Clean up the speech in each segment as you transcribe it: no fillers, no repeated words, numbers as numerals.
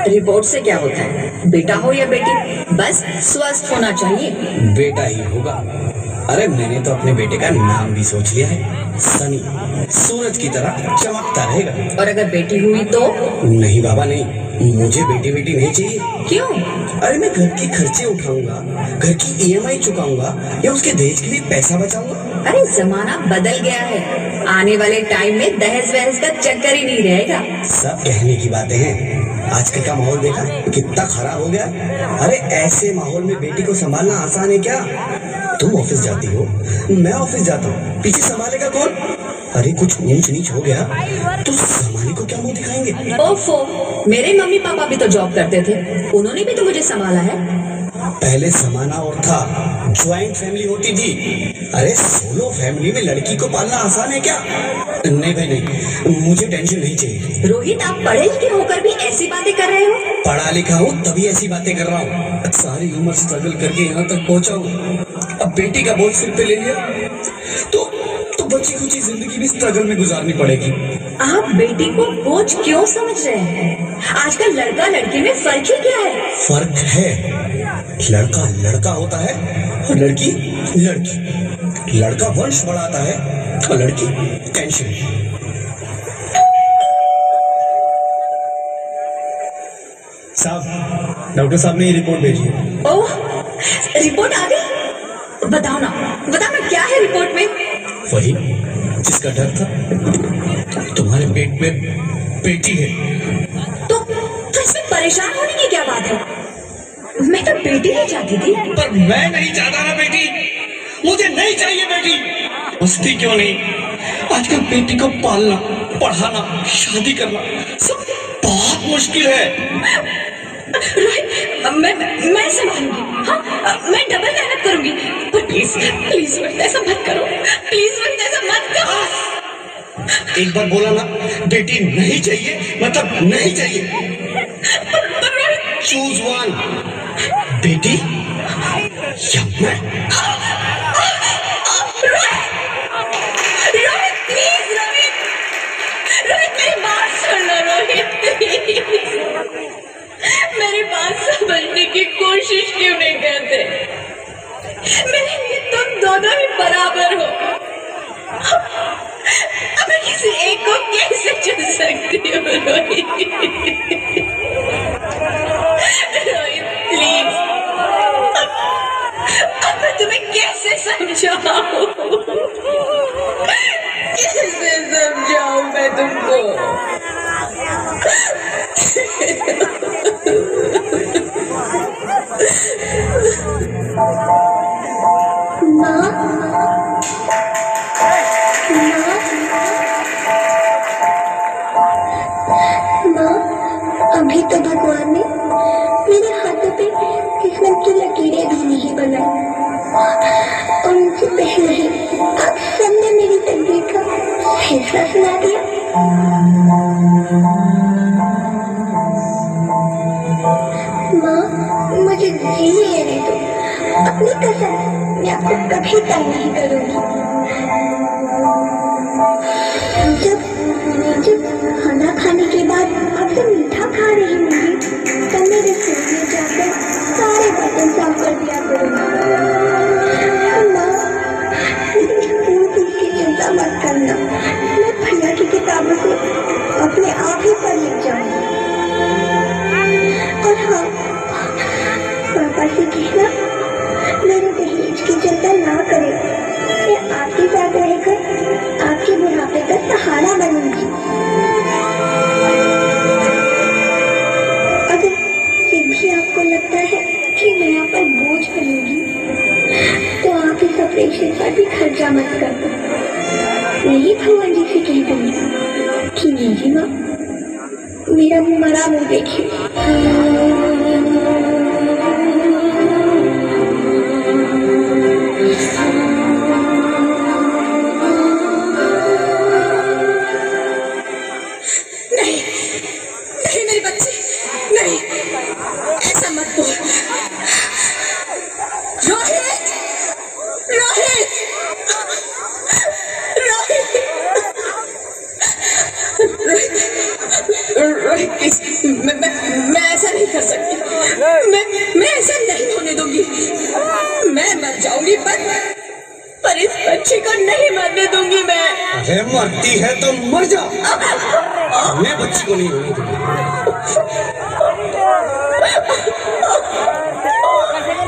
Report से क्या होता है, बेटा हो या बेटी, बस स्वस्थ होना चाहिए। बेटा ही होगा। अरे मैंने तो अपने बेटे का नाम भी सोच लिया है, सनी, सूरज की तरह चमकता रहेगा। और अगर बेटी हुई तो? नहीं बाबा नहीं, मुझे बेटी बेटी नहीं चाहिए। क्यों? अरे मैं घर के खर्चे उठाऊंगा, घर की ईएमआई चुकाऊंगा या उसके दहेज के लिए पैसा बचाऊंगा। अरे जमाना बदल गया है, आने वाले टाइम में दहेज वहेज का चक्कर ही नहीं रहेगा। सब कहने की बातें हैं, आजकल का माहौल देखा कितना खराब हो गया। अरे ऐसे माहौल में बेटी को संभालना आसान है क्या? तुम ऑफिस जाती हो, मैं ऑफिस जाता हूँ, पीछे संभालेगा कौन? अरे कुछ ऊंच नीच हो गया तो संभालने को क्या मुंह दिखाएंगे? ओफो, मेरे मम्मी पापा भी तो जॉब करते थे, उन्होंने भी तो मुझे संभाला है। पहले जमाना और था, ज्वाइंट फैमिली होती थी। अरे सोलो फैमिली में लड़की को पालना आसान है क्या? नहीं भाई नहीं, मुझे टेंशन नहीं चाहिए। रोहित, आप पढ़े लिखे होकर भी ऐसी बातें कर रहे हो? पढ़ा लिखा हूँ तभी ऐसी बातें कर रहा हूँ। सारी उम्र स्ट्रगल करके यहाँ तक पहुँचा हूँ, अब बेटी का बोझ सिर पे ले लिया तो बची खुची जिंदगी भी स्ट्रगल में गुजारनी पड़ेगी। आप बेटी को बोझ क्यों समझ रहे हैं? आजकल लड़का लड़की में फर्क ही क्या है? फर्क है, लड़का लड़का होता है और लड़की लड़की। लड़का वंश बढ़ाता है और लड़की टेंशन। साहब, डॉक्टर साहब ने ये रिपोर्ट भेजी है। ओह, रिपोर्ट आ गई? बताओ ना क्या है रिपोर्ट में? वही जिसका डर था, तुम्हारे पेट में बेटी है। तो इसमें परेशान होने की क्या बात है? मैं तो बेटी ही चाहती थी। पर मैं नहीं चाहता ना बेटी, मुझे नहीं चाहिए बेटी। मस्ती क्यों नहीं, आजकल बेटी को पालना, पढ़ाना, शादी करना सब बहुत मुश्किल है। रोहित, मैं संभालूंगी। हाँ, मैं डबल मेहनत करूंगी, पर प्लीज ऐसा मत करो, प्लीज ऐसा मत करो। एक बार बोला ना, बेटी नहीं चाहिए मतलब नहीं चाहिए। चूज वन, बेटी या मैं। रोहित प्लीज, रोहित मेरी बात सुन लो रोहित, मेरी बात समझने की कोशिश क्यों नहीं करते? मेरे लिए तुम दोनों ही बराबर हो, मैं किसी एक को कैसे चुन सकती हूँ? रोहित प्लीज, अब मैं तुम्हें कैसे समझाऊं? कैसे समझाऊं मैं तुमको? अभी तो भगवान ने मेरे हाथों पे किस्मत की लकीरें भी नहीं बनाई, और उनसे पहले ही आप सबने मेरी तकदीर का फैसला सुना दिया। माँ, मुझे जीने दो, अपनी कसम, मैं आपको कभी तंग नहीं करूंगी। जब खाना खाने के बाद आपसे मीठा खा रही होंगी, तब मेरे रसोई में जाकर सारे बर्तन साफ कर दिया करूंगा। की चिंता मत करना, मैं भैया की किताबों से अपने आप ही पढ़ लिख जाऊंगी। और हाँ, पापा से कहना मेरे दहेज की चिंता ना करें, मैं आपके साथ रहकर आपके बुढ़ापे का सहारा बनूंगी। अगर फिर भी आपको लगता है कि मैं आप पर बोझ बनूंगी, तो आप इस ऑपरेशन पर भी खर्चा मत कर दो। यही भगवान जी से कह दूंगी कि मेरी माँ मेरा मरा मुँह देखी। नहीं मेरी बच्ची, नहीं, ऐसा मत बोल। रोहित, रोहित, रोहित, रोहित, मैं नहीं मरने दूंगी मैं। अरे मरती है तो मर जा, मैं बच्ची को नहीं होने दूंगी।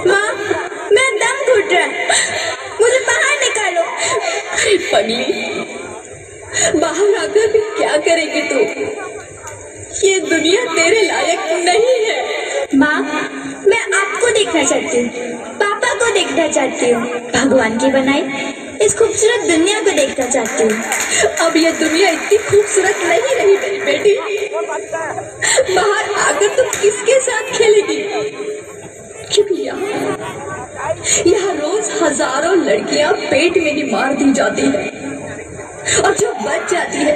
माँ, मैं दम घुट रहा है, मुझे बाहर निकालो। पगली, बाहर आकर भी क्या करेगी तू? ये दुनिया तेरे लायक नहीं है। माँ, मैं आपको देखना चाहती हूँ, पापा को देखना चाहती हूँ, भगवान की बनाई इस खूबसूरत दुनिया को देखना चाहती हूँ। अब ये दुनिया इतनी खूबसूरत नहीं रही मेरी बेटी। बाहर आकर तुम किसके साथ खेलेगी? क्योंकि यहाँ रोज हजारों लड़कियां पेट में ही मार दी जाती है, और जो बच जाती है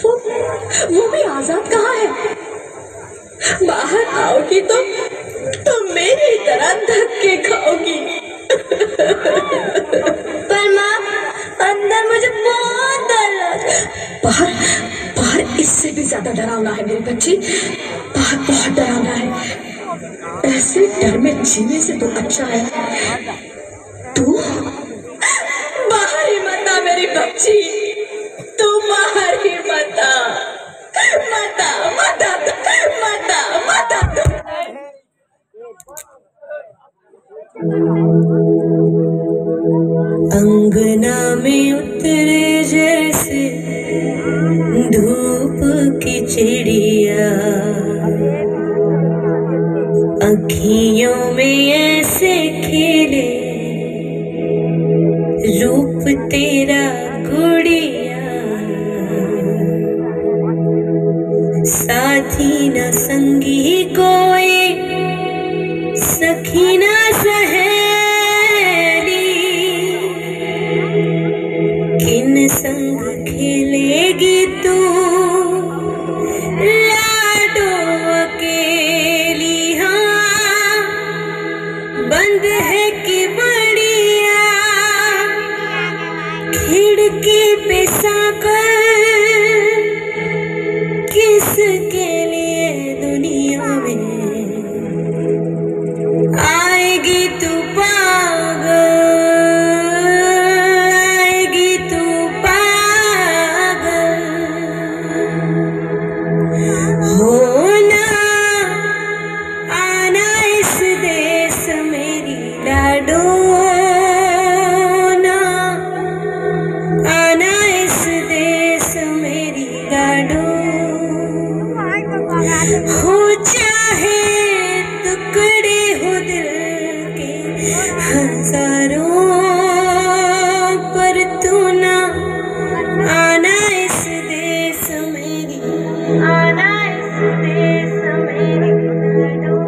वो भी आजाद कहाँ है? बाहर आओगी तो मेरी तरह धक्के खाओगी। पर माँ, अंदर मुझे बहुत डर लग रहा है। बाहर इससे भी ज्यादा डरावना है मेरी बच्ची, बाहर बहुत डरावना है। ऐसे डर में जीने से तो अच्छा है तू बाहर ही मत आ मेरी बच्ची, तू बाहर ही मत आ, मत आ, मत आ, मत आ, मत आ। अंगना में उतरे जैसे धूप की चिड़िया, अखियों में ऐसे खिले रूप तेरा गुड़िया, साथी न संगी कोई, सखी न सहेली, किन संग खेलेगी तू लाडो अकेली। हाँ, बंद है कि बढ़िया खिड़की पे साकर, किसके लिए दुनिया में आएगी तू पागल, आएगी तू पागल। होना आना इस देश मेरी लाडो, ना आना इस देश मेरी लाडो। हो चाहे टुकड़े हो दिल के हजारों, पर तू ना आना इस देश मेरी, आना इस देश मेरी लाडो।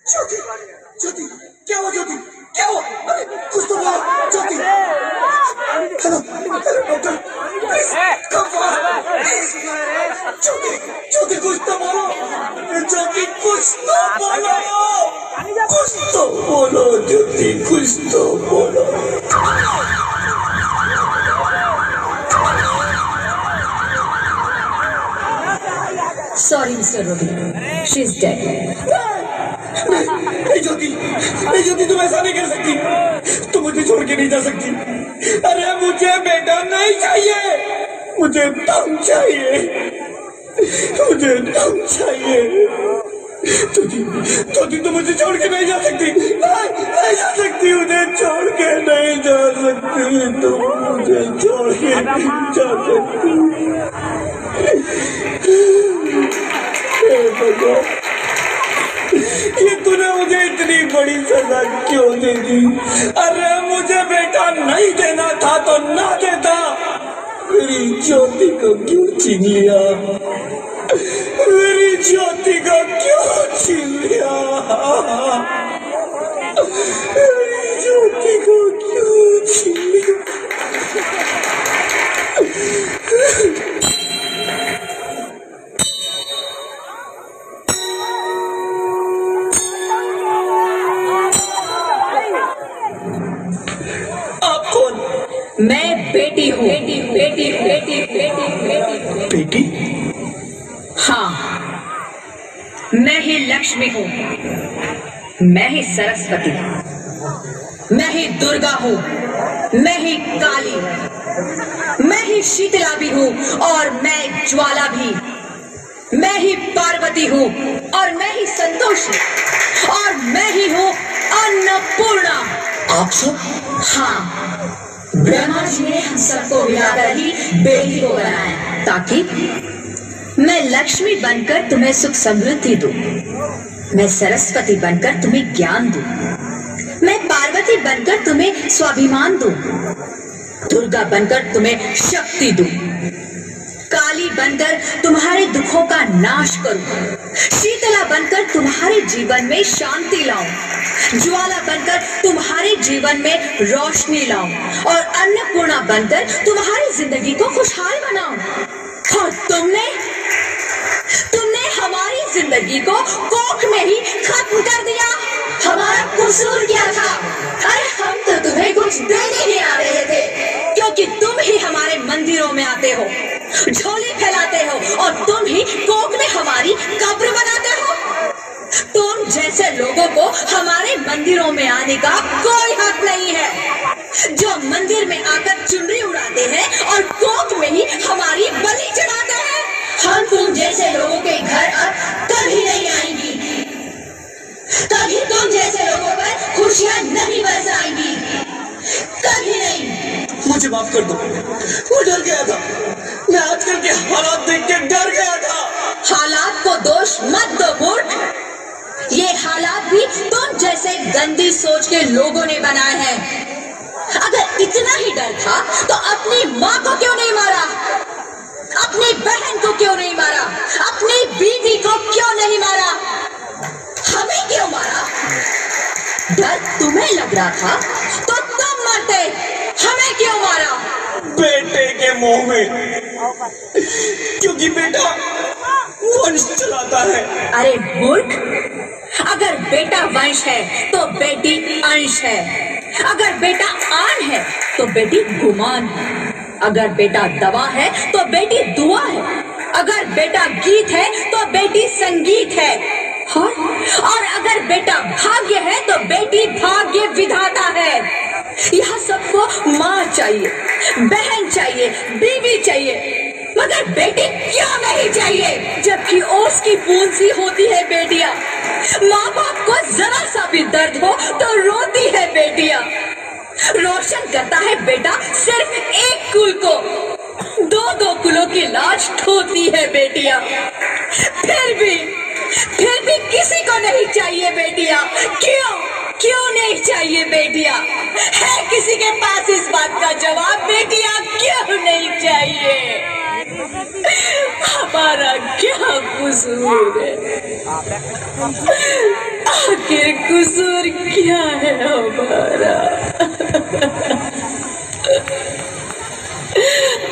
ज्योति, ज्योति, क्या हुआ ज्योति, क्या हुआ? अरे कुछ तो बोलो Jyoti. Hello, hello doctor, please come please. Jyoti, Jyoti कुछ तो बोलो, ज्योति कुछ तो बोलो, कुछ तो बोलो ज्योति, कुछ तो बोलो। Sorry, Mr. Rohit. She's dead. नहीं ज्योति, नहीं ज्योति, तुम ऐसा नहीं कर सकती, तुम मुझे छोड़ के नहीं जा सकती। अरे मुझे बेटा नहीं चाहिए, मुझे दम चाहिए, मुझे दम चाहिए। ज्योति, ज्योति तुम मुझे छोड़ के नहीं जा सकती, नहीं जा सकती, मुझे छोड़ के नहीं जा सकती, तुम मुझे छोड़ के नहीं जा सकती। ये तूने मुझे इतनी बड़ी सजा क्यों दे दी? अरे मुझे बेटा नहीं देना था तो ना देता, मेरी ज्योति को क्यों छीन लिया, मेरी ज्योति को क्यों छीन लिया, मेरी ज्योति को क्यों छीन लिया? मैं बेटी हूँ। बेटी बेटी बेटी बेटी बेटी बेटी? हाँ, मैं ही लक्ष्मी हूँ, मैं ही सरस्वती, मैं ही दुर्गा हूँ, मैं ही काली, मैं ही शीतला भी हूँ और मैं ज्वाला भी, मैं ही पार्वती हूँ और मैं ही संतोषी और मैं ही हूँ अन्नपूर्णा। आप सब? हाँ, ब्रह्मा जी ने हम सबको मिलाकर ही बेटी को बनाया ताकि मैं लक्ष्मी बनकर तुम्हें सुख समृद्धि दूं, मैं सरस्वती बनकर तुम्हें ज्ञान दूं, मैं पार्वती बनकर तुम्हें स्वाभिमान दूं, दुर्गा बनकर तुम्हें शक्ति दूं, काली बनकर तुम्हारे दुखों का नाश करूं, शीतला बनकर तुम्हारे जीवन में शांति लाऊं, ज्वाला बनकर तुम्हारे जीवन में रोशनी लाऊं और अन्नपूर्णा बनकर तुम्हारी जिंदगी को खुशहाल बनाऊं। और तुमने हमारी जिंदगी को कोख में ही खत्म कर दिया। हमारा कसूर क्या था? अरे हम तो तुम्हें कुछ देने ही आ रहे थे, क्योंकि तुम ही हमारे मंदिरों में आते हो, झोली फैलाते हो और तुम ही कोख में हमारी कब्र बनाते हो। तुम जैसे लोगों को हमारे मंदिरों में आने का कोई हक नहीं है, जो मंदिर में आकर चुनरी उड़ाते हैं और कोख में ही हमारी बलि चढ़ाते हैं। हम तुम जैसे लोगों के घर अब कभी नहीं आएंगी, कभी तुम जैसे लोगों पर खुशियां नहीं बरसाएंगी, कभी नहीं। मुझे माफ कर दो, मैं डर गया था, मैं आजकल के हालात देख के डर गया था। हालात को दोष मत दो मूर्ख, ये हालात भी तुम जैसे गंदी सोच के लोगों ने बनाए हैं। अगर इतना ही डर था तो अपनी माँ को क्यों नहीं मारा, अपनी बहन को क्यों नहीं मारा, अपनी बीवी को क्यों नहीं मारा, हमें क्यों मारा? डर तुम्हें लग रहा था तो तुम मरते, हमें क्यों मारा? बेटे के मोह में, क्योंकि बेटा वंश चलाता है। अरे मूर्ख, अगर बेटा वंश है तो बेटी अंश है, अगर बेटा आन है तो बेटी गुमान है, अगर बेटा दवा है तो बेटी दुआ है, अगर बेटा गीत है तो बेटी संगीत है, और अगर बेटा भाग्य है तो बेटी भाग्य विधाता है। यहाँ सबको माँ चाहिए, बहन चाहिए, बीवी चाहिए, मगर बेटी क्यों नहीं चाहिए? जबकि ओस की बूंद सी होती है बेटियां, माँ बाप को जरा सा भी दर्द हो तो रोती है बेटियां, रोशन करता है बेटा सिर्फ एक कुल को, दो कुलों की लाज ढोती है बेटियां। फिर भी किसी को नहीं चाहिए बेटियां। क्यों नहीं चाहिए बेटियां? है किसी के पास इस बात का जवाब? बेटियां क्यों नहीं चाहिए? हमारा क्या कसूर है? आखिर कसूर क्या है हमारा?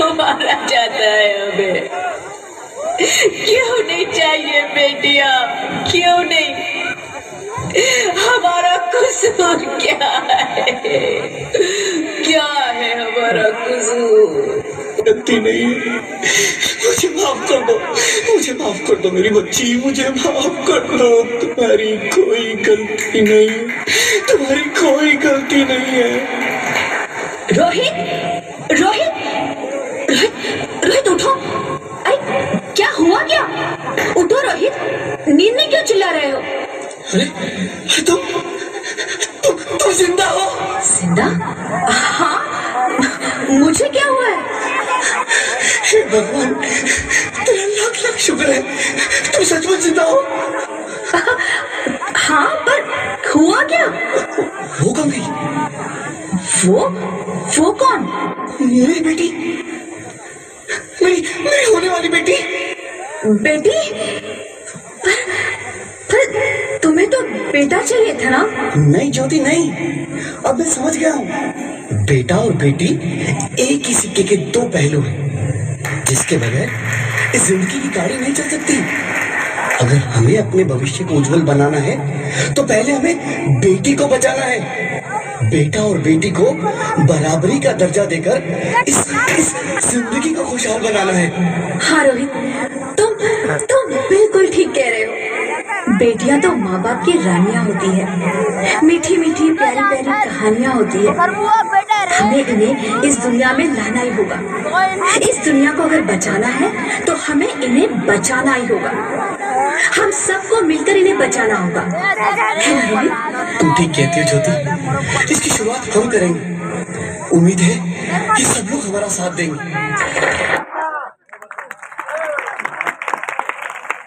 हमारा जाता है हमें। क्यों नहीं चाहिए बेटियां? क्यों नहीं? हमारा कसूर क्या है? क्या है हमारा कसूर? गलती नहीं, मुझे माफ कर दो, मुझे माफ कर दो मेरी बच्ची, मुझे माफ कर दो। तुम्हारी कोई गलती नहीं, तुम्हारी कोई गलती नहीं है। रोहित, रोहित, रोहित, रोहित उठो। अरे क्या हुआ क्या? उठो रोहित, नींद में क्यों चिल्ला रहे हो? अरे तुम जिंदा हो? जिंदा? हाँ, मुझे क्या हुआ है? हे भगवान, तेरा लाख लाख शुक्र है, तुम सचमुच जिंदा हो। हाँ, पर हुआ क्या? वो कौन गई? वो कौन? मेरी बेटी, मेरी होने वाली बेटी। बेटी? पर तुम्हें तो बेटा चाहिए था ना? नहीं ज्योति नहीं, अब मैं समझ गया हूँ। बेटा और बेटी एक ही सिक्के के दो पहलू हैं, जिसके बगैर इस जिंदगी की गाड़ी नहीं चल सकती। अगर हमें अपने भविष्य को उज्जवल बनाना है तो पहले हमें बेटी को बचाना है। बेटा और बेटी को बराबरी का दर्जा देकर इस जिंदगी को खुशहाल बनाना है। हाँ रोहित, तुम बिल्कुल ठीक कह रहे हो। बेटियां तो माँ बाप की रानियां होती है, मीठी मीठी प्यारी प्यारी कहानियां होती है। हमें इन्हें इस दुनिया में लाना ही होगा। इस दुनिया को अगर बचाना है तो हमें इन्हें बचाना ही होगा। हम सबको मिलकर इन्हें बचाना होगा, है ना रोहित? तुम ठीक कहती हो ज्योति, इसकी शुरुआत हम करेंगे। उम्मीद है कि सब लोग हमारा साथ देंगे।